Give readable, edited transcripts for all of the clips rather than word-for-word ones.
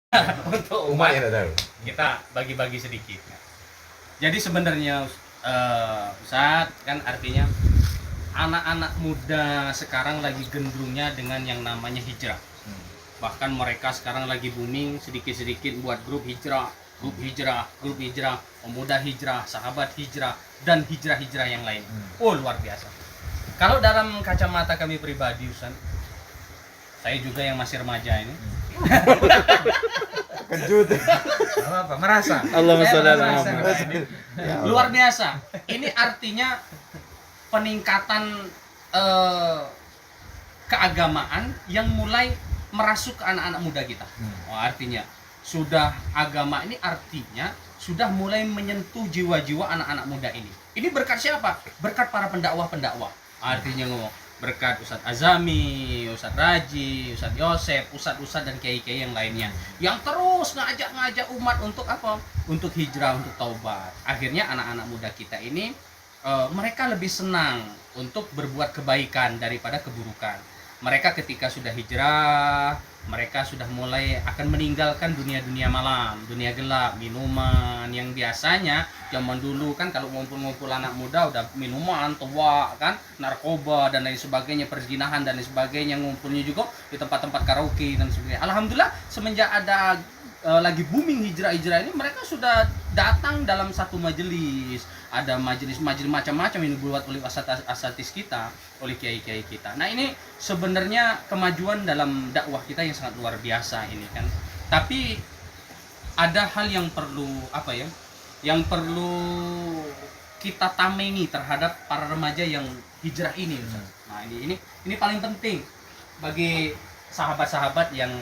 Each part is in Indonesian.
Untuk Umat umat yang tak tahu. kita bagi-bagi sedikit. Jadi sebenarnya Ustadz kan artinya anak-anak muda sekarang lagi gendrungnya dengan yang namanya hijrah. Bahkan mereka sekarang lagi booming sedikit-sedikit buat grup hijrah, pemuda hijrah, sahabat hijrah, dan hijrah-hijrah yang lain. Oh, luar biasa. Kalau dalam kacamata kami pribadi Ustaz, saya juga yang masih remaja ini. Kejut. Apa? Merasa. Allahumma sholli ala Merasa. Muhammad. Luar biasa. Ini artinya peningkatan keagamaan yang mulai merasuk ke anak-anak muda kita. Oh, artinya sudah agama ini artinya sudah mulai menyentuh jiwa-jiwa anak-anak muda ini. Ini berkat siapa? Berkat para pendakwah-pendakwah. Artinya ngomong berkat Ustadz Azami, Ustadz Raji, Ustadz Yosef, Ustadz dan kiai-kiai yang lainnya yang terus ngajak umat untuk apa? Untuk hijrah, untuk taubat. Akhirnya anak-anak muda kita ini mereka lebih senang untuk berbuat kebaikan daripada keburukan. Mereka ketika sudah hijrah, mereka sudah mulai akan meninggalkan dunia-dunia malam, dunia gelap, minuman yang biasanya zaman dulu kan kalau ngumpul-ngumpul anak muda udah minuman, tua kan, narkoba dan lain sebagainya, perzinahan dan lain sebagainya, ngumpulnya juga di tempat-tempat karaoke dan sebagainya. Alhamdulillah semenjak ada lagi booming hijrah-hijrah ini, mereka sudah datang dalam satu majelis. Ada majelis macam-macam yang dibuat oleh asatis kita, oleh kiai-kiai kita. Nah, ini sebenarnya kemajuan dalam dakwah kita yang sangat luar biasa ini kan. Tapi ada hal yang perlu apa ya? Yang perlu kita tamengi terhadap para remaja yang hijrah ini, Ustaz. Nah, ini paling penting bagi sahabat-sahabat yang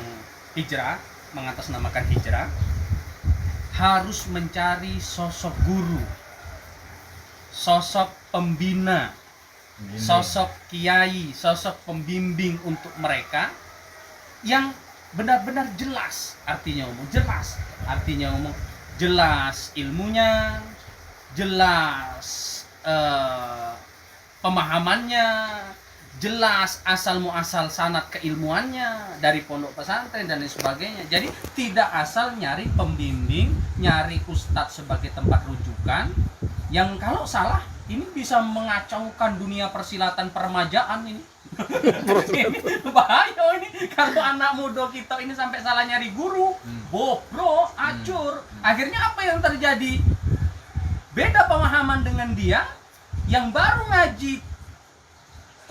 hijrah, mengatasnamakan hijrah, harus mencari sosok guru, sosok pembina, sosok kiai, sosok pembimbing untuk mereka yang benar-benar jelas, artinya jelas ilmunya, jelas pemahamannya, jelas asal muasal sanad keilmuannya dari pondok pesantren dan lain sebagainya. Jadi tidak asal nyari pembimbing, nyari ustadz sebagai tempat rujukan yang kalau salah ini bisa mengacaukan dunia persilatan peremajaan ini. Bahaya ini kalau anak muda kita ini sampai salah nyari guru, bobrok, acur. Akhirnya apa yang terjadi? Beda pemahaman dengan dia yang baru ngaji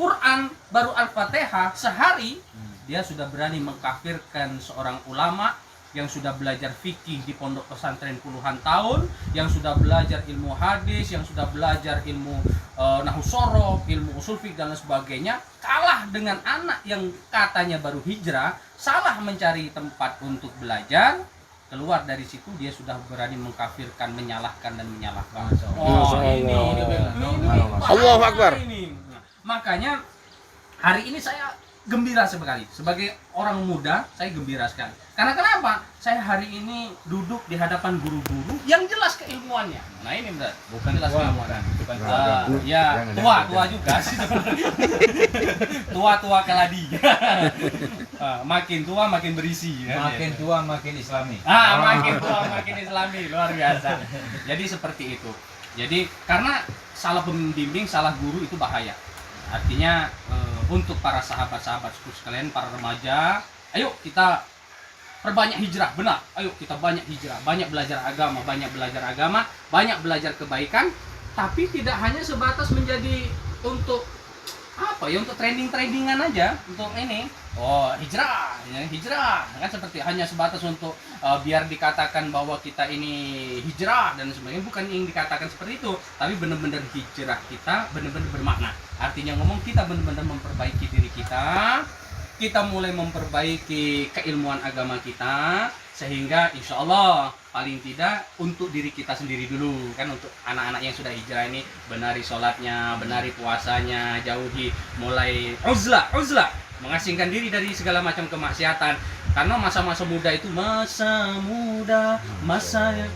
Quran, baru Al-Fatihah sehari, dia sudah berani mengkafirkan seorang ulama yang sudah belajar fikih di pondok pesantren puluhan tahun, yang sudah belajar ilmu hadis, yang sudah belajar ilmu nahwu shoroh, ilmu usul fiqh dan lain sebagainya, kalah dengan anak yang katanya baru hijrah, salah mencari tempat untuk belajar. Keluar dari situ dia sudah berani mengkafirkan, menyalahkan dan menyalahkan. Ini Allahu Akbar. Makanya hari ini saya gembira sekali. Sebagai orang muda, saya gembira sekali. Karena kenapa? Saya hari ini duduk di hadapan guru-guru yang jelas keilmuannya. Nah ini benar. Bukan jelas tua, keilmuannya. bukan Ya, tua juga sih. Tua keladi. Makin tua makin berisi. Makin tua makin islami. Makin tua makin islami, luar biasa. Jadi seperti itu. Jadi karena salah pembimbing, salah guru itu bahaya. Artinya untuk para sahabat-sahabat sekalian, para remaja, ayo kita perbanyak hijrah, benar. Ayo kita banyak hijrah, banyak belajar agama, banyak belajar kebaikan, tapi tidak hanya sebatas menjadi untuk apa ya, untuk trending-trendingan aja, untuk ini. Oh, hijrah kan seperti hanya sebatas untuk biar dikatakan bahwa kita ini hijrah dan sebagainya. Bukan yang dikatakan seperti itu, tapi benar-benar hijrah kita benar-benar bermakna. Artinya ngomong kita benar-benar memperbaiki diri kita mulai memperbaiki keilmuan agama kita, sehingga insya Allah paling tidak untuk diri kita sendiri dulu kan, untuk anak-anak yang sudah hijrah ini benari sholatnya, benari puasanya, jauhi mulai uzlah, mengasingkan diri dari segala macam kemaksiatan. Karena masa-masa muda itu masa yang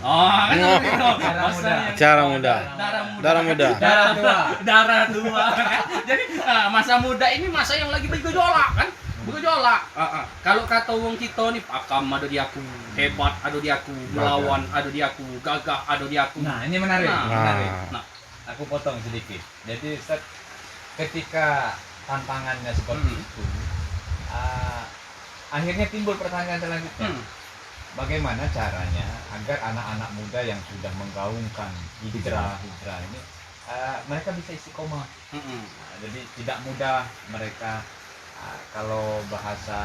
darah muda. Jadi masa muda ini masa yang lagi bergejolak kan, Bergejolak. Kalau kata wong kita nih, pakam ada di aku, hebat ada di aku, melawan ada di aku, gagah ada di aku. Nah, ini menarik. Nah. menarik. Nah, Aku potong sedikit. Jadi Ustaz, ketika tantangannya seperti itu, akhirnya timbul pertanyaan selanjutnya. Bagaimana caranya agar anak-anak muda yang sudah menggaungkan hijrah ini, mereka bisa istiqomah. Jadi tidak mudah mereka, kalau bahasa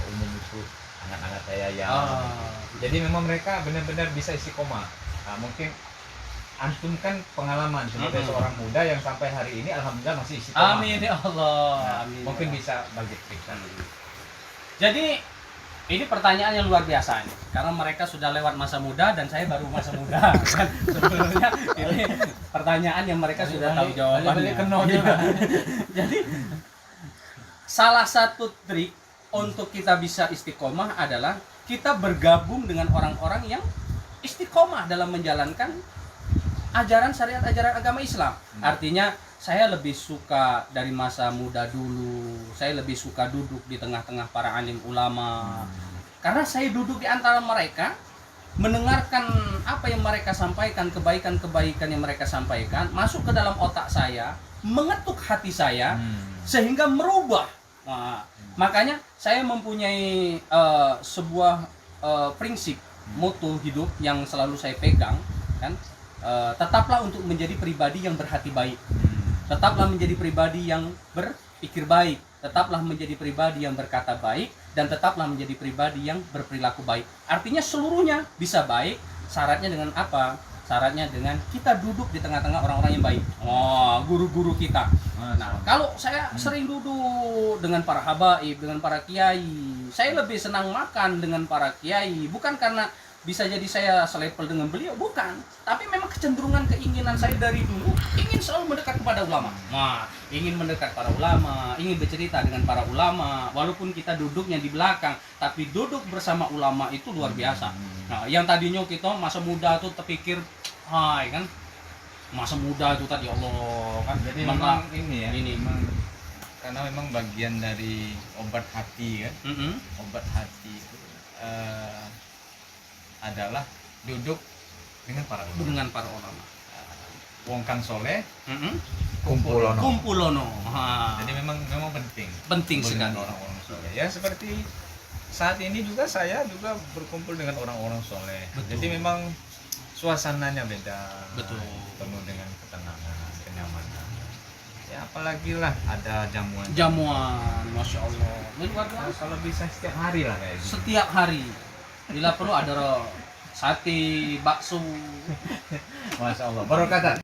umum itu anak-anak saya yang jadi memang mereka benar-benar bisa istiqomah. Mungkin antum kan pengalaman sebagai seorang muda yang sampai hari ini alhamdulillah masih istiqomah. amin ya Allah. Amin. Mungkin bisa bagi cerita. Jadi ini pertanyaan yang luar biasa ini, karena mereka sudah lewat masa muda dan saya baru masa muda. Kan sebenarnya ini pertanyaan yang mereka sudah tahu jawabannya. Jadi salah satu trik untuk kita bisa istiqomah adalah kita bergabung dengan orang-orang yang istiqomah dalam menjalankan ajaran syariat, ajaran agama Islam. Artinya saya lebih suka dari masa muda dulu, saya lebih suka duduk di tengah-tengah para alim ulama. Karena saya duduk di antara mereka, mendengarkan apa yang mereka sampaikan, kebaikan-kebaikan yang mereka sampaikan, masuk ke dalam otak saya, mengetuk hati saya, sehingga merubah. Nah, makanya saya mempunyai sebuah prinsip, moto hidup yang selalu saya pegang, kan? Tetaplah untuk menjadi pribadi yang berhati baik. Tetaplah menjadi pribadi yang berpikir baik, tetaplah menjadi pribadi yang berkata baik, dan tetaplah menjadi pribadi yang berperilaku baik. Artinya seluruhnya bisa baik, syaratnya dengan apa? Syaratnya dengan kita duduk di tengah-tengah orang-orang yang baik. Guru-guru kita. Nah, kalau saya sering duduk dengan para habaib, dengan para kiai, saya lebih senang makan dengan para kiai, bukan karena bisa jadi saya selevel dengan beliau, bukan, tapi memang kecenderungan keinginan saya dari dulu ingin selalu mendekat kepada ulama. Nah, ingin mendekat para ulama, ingin bercerita dengan para ulama, walaupun kita duduknya di belakang, tapi duduk bersama ulama itu luar biasa. Nah, yang tadinya kita masa muda tuh terpikir, hai kan, masa muda itu tadi Allah kan, Jadi memang ini memang karena memang bagian dari obat hati kan, obat hati itu adalah duduk dengan para ulama. dengan para ulama. Wong kang soleh, Kumpulono. Kumpulono. jadi memang penting. Penting Berkumpul sekali. dengan orang-orang soleh. Ya seperti saat ini juga saya juga berkumpul dengan orang-orang soleh. Betul. Jadi memang suasananya beda. Betul. Penuh dengan ketenangan, kenyamanan. Ya apalagi lah ada jamuan. Jamuan, masya Allah. Ini luar biasa. Kalau bisa setiap hari lah kayak gitu. Setiap hari, bila perlu ada sate, bakso. Masya Allah. Barokatan.